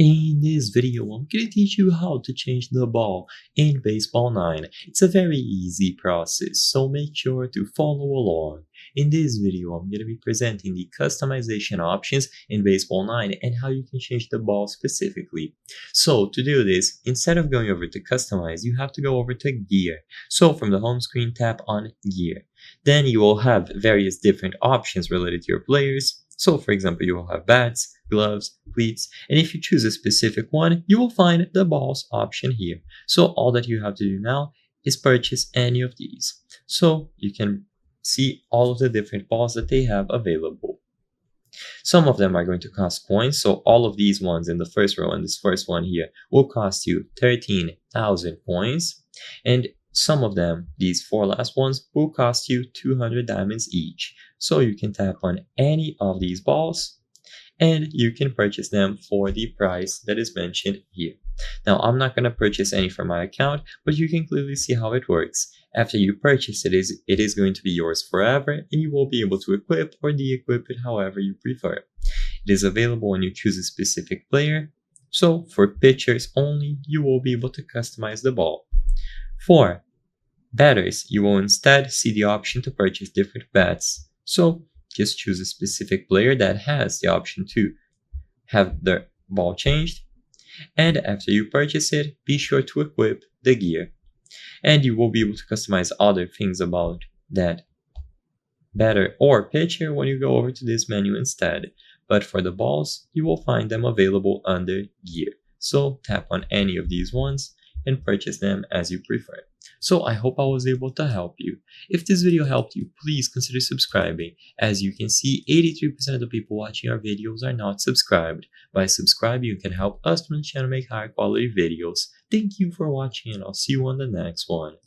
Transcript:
In this video, I'm going to teach you how to change the ball in Baseball 9. It's a very easy process, so make sure to follow along. In this video, I'm going to be presenting the customization options in Baseball 9 and how you can change the ball specifically. So to do this, instead of going over to Customize, you have to go over to Gear. So from the home screen, tap on Gear. Then you will have various different options related to your players. So for example, you will have bats, gloves, cleats, and if you choose a specific one, you will find the balls option here. So all that you have to do now is purchase any of these. So you can see all of the different balls that they have available. Some of them are going to cost coins, so all of these ones in the first row and this first one here will cost you 13,000 coins, and some of them, these four last ones, will cost you 200 diamonds each. So you can tap on any of these balls and you can purchase them for the price that is mentioned here. Now, I'm not going to purchase any from my account, but you can clearly see how it works. After you purchase it, it is going to be yours forever, and you will be able to equip or de-equip it however you prefer. It is available when you choose a specific player, so for pitchers only, you will be able to customize the ball. For batters, you will instead see the option to purchase different bats, so just choose a specific player that has the option to have their ball changed, and after you purchase it, be sure to equip the gear. And you will be able to customize other things about that batter or pitcher when you go over to this menu instead. But for the balls, you will find them available under gear. So tap on any of these ones and purchase them as you prefer. So I hope I was able to help you. If this video helped you, please consider subscribing. As you can see, 83% of the people watching our videos are not subscribed. By subscribing, you can help us from the channel make higher quality videos. Thank you for watching, and I'll see you on the next one.